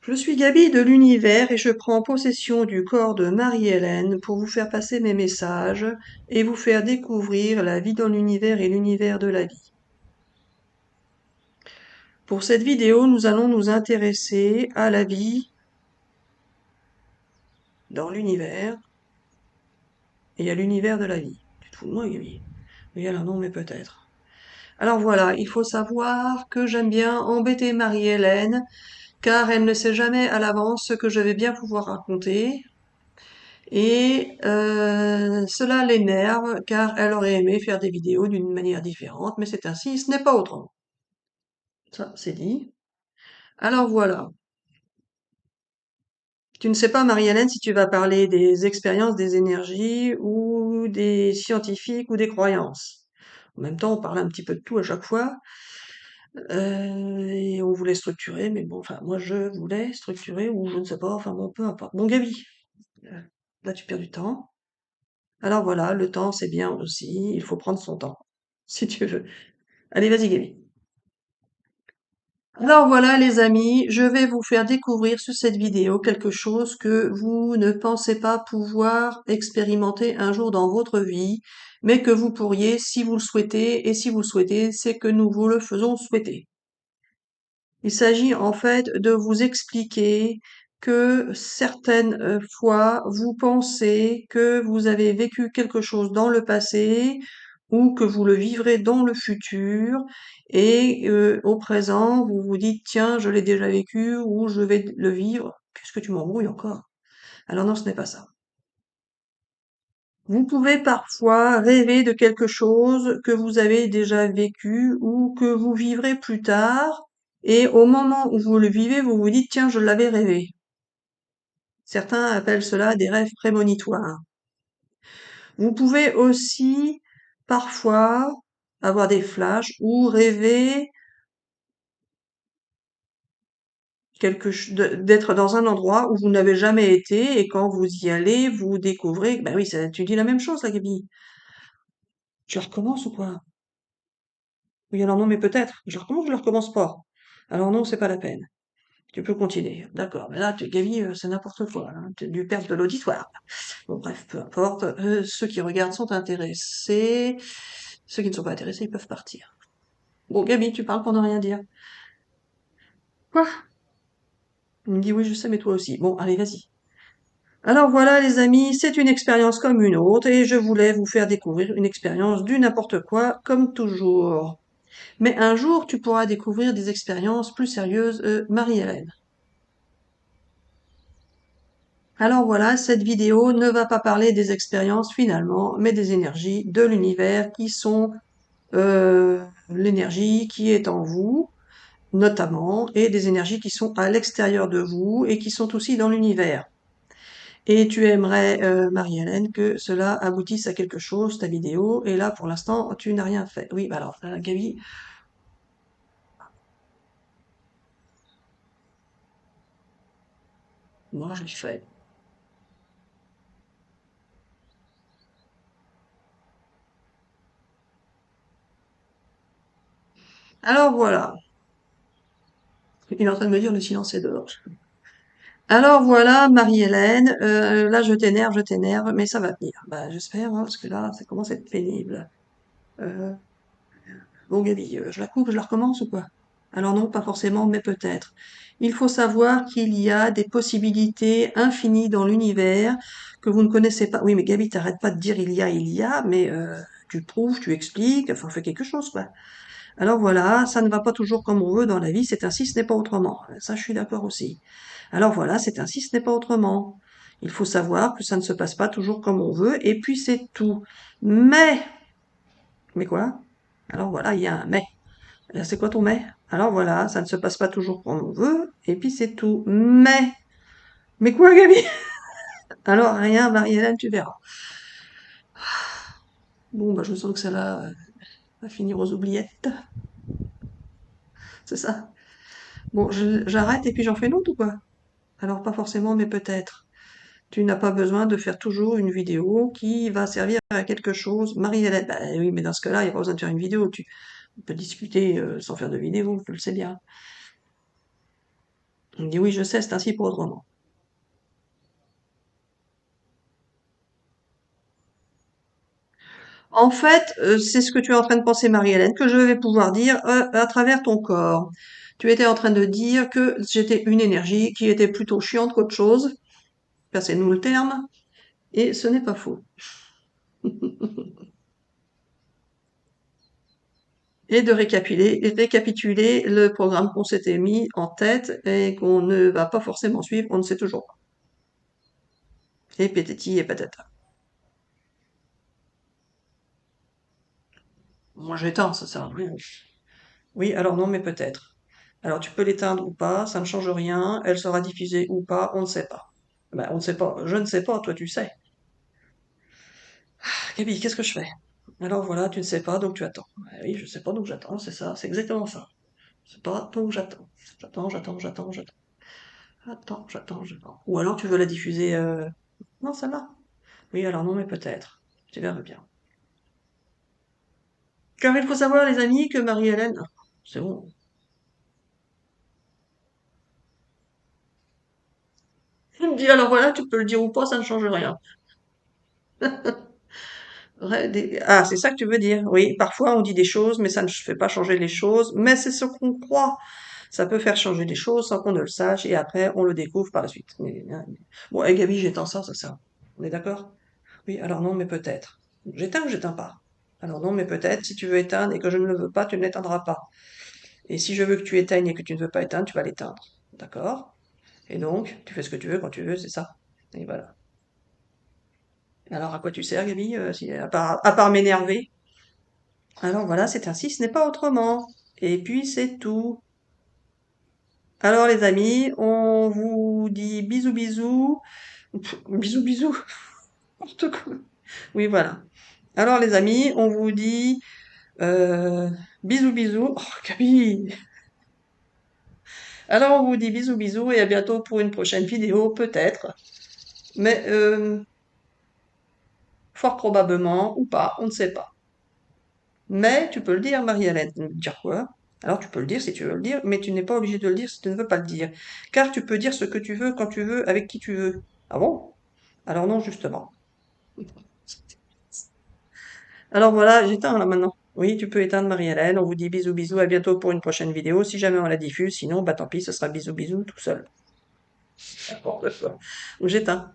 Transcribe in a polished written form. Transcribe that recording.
Je suis Gaby de l'Univers et je prends possession du corps de Marie-Hélène pour vous faire passer mes messages et vous faire découvrir la vie dans l'univers et l'univers de la vie. Pour cette vidéo, nous allons nous intéresser à la vie dans l'univers et à l'univers de la vie. Tu te fous de moi, Gaby? Oui, alors non, mais peut-être. Alors voilà, il faut savoir que j'aime bien embêter Marie-Hélène car elle ne sait jamais à l'avance ce que je vais bien pouvoir raconter. Et cela l'énerve car elle aurait aimé faire des vidéos d'une manière différente, mais c'est ainsi, ce n'est pas autrement. Ça, c'est dit. Alors voilà. Tu ne sais pas, Marie-Hélène, si tu vas parler des expériences, des énergies, ou des scientifiques, ou des croyances. En même temps, on parle un petit peu de tout à chaque fois, et on voulait structurer, mais bon, enfin, moi je voulais structurer, ou je ne sais pas, enfin bon, peu importe. Bon, Gaby, euh, là tu perds du temps. Alors voilà, le temps c'est bien aussi, il faut prendre son temps, si tu veux. Allez, vas-y, Gaby. Alors voilà, les amis, je vais vous faire découvrir sur cette vidéo quelque chose que vous ne pensez pas pouvoir expérimenter un jour dans votre vie, mais que vous pourriez si vous le souhaitez, et si vous le souhaitez, c'est que nous vous le faisons souhaiter. Il s'agit en fait de vous expliquer que certaines fois, vous pensez que vous avez vécu quelque chose dans le passé ou que vous le vivrez dans le futur et au présent, vous vous dites tiens, je l'ai déjà vécu ou je vais le vivre. Qu'est-ce que tu m'embrouilles encore? Alors non, ce n'est pas ça. Vous pouvez parfois rêver de quelque chose que vous avez déjà vécu ou que vous vivrez plus tard, et au moment où vous le vivez, vous vous dites, tiens, je l'avais rêvé. Certains appellent cela des rêves prémonitoires. Vous pouvez aussi parfois avoir des flashs ou rêver d'être dans un endroit où vous n'avez jamais été, et quand vous y allez, vous découvrez, ben oui, tu dis la même chose, là, Gaby. Tu recommences ou quoi? Oui, alors non, mais peut-être. Je recommence, je ne recommence pas. Alors non, c'est pas la peine. Tu peux continuer. D'accord. Mais là, Gaby, c'est n'importe quoi. Hein. Tu du perte de l'auditoire. Bon, bref, peu importe. Ceux qui regardent sont intéressés. Ceux qui ne sont pas intéressés, ils peuvent partir. Bon, Gaby, tu parles pour ne rien dire. Quoi? Il me dit oui, je sais, mais toi aussi. Bon, allez, vas-y. Alors voilà, les amis, c'est une expérience comme une autre, et je voulais vous faire découvrir une expérience du n'importe quoi, comme toujours. Mais un jour, tu pourras découvrir des expériences plus sérieuses, Marie-Hélène. Alors voilà, cette vidéo ne va pas parler des expériences finalement, mais des énergies de l'univers qui sont l'énergie qui est en vous, notamment, et des énergies qui sont à l'extérieur de vous et qui sont aussi dans l'univers. Et tu aimerais, Marie-Hélène, que cela aboutisse à quelque chose, ta vidéo, et là, pour l'instant, tu n'as rien fait. Oui, bah alors, Gaby, moi, je l'ai fait. Alors voilà, il est en train de me dire le silence est dehors. Alors voilà, Marie-Hélène, là je t'énerve, mais ça va venir. Bah j'espère, hein, parce que là, ça commence à être pénible. Euh, bon Gaby, je la coupe, je la recommence ou quoi? Alors non, pas forcément, mais peut-être. Il faut savoir qu'il y a des possibilités infinies dans l'univers que vous ne connaissez pas. Oui, mais Gaby, t'arrêtes pas de dire il y a, mais tu prouves, tu expliques, enfin fais quelque chose, quoi. Alors voilà, ça ne va pas toujours comme on veut dans la vie, c'est ainsi, ce n'est pas autrement. Ça, je suis d'accord aussi. Alors voilà, c'est ainsi, ce n'est pas autrement. Il faut savoir que ça ne se passe pas toujours comme on veut, et puis c'est tout. Mais quoi? Alors voilà, il y a un mais. C'est quoi ton mais? Alors voilà, ça ne se passe pas toujours comme on veut, et puis c'est tout. Mais quoi, Gaby? Alors rien, Marie-Hélène, tu verras. Bon, bah je sens que celle-là va finir aux oubliettes, c'est ça? Bon, j'arrête et puis j'en fais une autre ou quoi? Alors pas forcément, mais peut-être. Tu n'as pas besoin de faire toujours une vidéo qui va servir à quelque chose. Marie-Hélène, bah oui, mais dans ce cas-là, il n'y a pas besoin de faire une vidéo. On peut discuter sans faire de vidéo, tu le sais bien. Il me dit: «Oui, je sais, c'est ainsi, pas autrement». En fait, c'est ce que tu es en train de penser, Marie-Hélène, que je vais pouvoir dire, à travers ton corps. Tu étais en train de dire que j'étais une énergie qui était plutôt chiante qu'autre chose, passez-nous le terme, et ce n'est pas faux. Et de récapituler le programme qu'on s'était mis en tête et qu'on ne va pas forcément suivre, on ne sait toujours pas. Et pététi et patata. Moi j'éteins, ça sert à rien. Oui, alors non, mais peut-être. Alors tu peux l'éteindre ou pas, ça ne change rien, elle sera diffusée ou pas, on ne sait pas. Ben, on ne sait pas, je ne sais pas, toi tu sais. Gabi, qu'est-ce que je fais? Alors voilà, tu ne sais pas, donc tu attends. Oui, je sais pas, donc j'attends, c'est ça, c'est exactement ça. Je sais pas, donc j'attends. J'attends. J'attends. Ou alors tu veux la diffuser. Non, celle-là. Oui, alors non, mais peut-être. Tu verras bien. Car il faut savoir, les amis, que Marie-Hélène. C'est bon. Il me dit, alors voilà, tu peux le dire ou pas, ça ne change rien. Ah, c'est ça que tu veux dire. Oui, parfois on dit des choses, mais ça ne fait pas changer les choses. Mais c'est ce qu'on croit. Ça peut faire changer les choses sans qu'on ne le sache, et après on le découvre par la suite. Bon, et Gabi, j'éteins ça, ça. On est d'accord? Oui, alors non, mais peut-être. J'éteins ou j'éteins pas? Alors non, mais peut-être, si tu veux éteindre et que je ne le veux pas, tu ne l'éteindras pas. Et si je veux que tu éteignes et que tu ne veux pas éteindre, tu vas l'éteindre. D'accord? Et donc, tu fais ce que tu veux quand tu veux, c'est ça. Et voilà. Alors à quoi tu sers, Gabi, à part m'énerver? Alors voilà, c'est ainsi, ce n'est pas autrement. Et puis c'est tout. Alors les amis, on vous dit bisous bisous. Bisous bisous. N'importe quoi. Oui, voilà. Alors les amis, on vous dit bisous bisous. Oh, Gabi! Alors on vous dit bisous bisous et à bientôt pour une prochaine vidéo, peut-être. Mais fort probablement ou pas, on ne sait pas. Mais tu peux le dire, Marie-Hélène. Dire quoi? Alors tu peux le dire si tu veux le dire, mais tu n'es pas obligé de le dire si tu ne veux pas le dire. Car tu peux dire ce que tu veux, quand tu veux, avec qui tu veux. Ah bon? Alors non, justement. Alors voilà, j'éteins là maintenant. Oui, tu peux éteindre, Marie-Hélène. On vous dit bisous bisous, à bientôt pour une prochaine vidéo. Si jamais on la diffuse, sinon, bah tant pis, ce sera bisous bisous tout seul. N'importe quoi. J'éteins.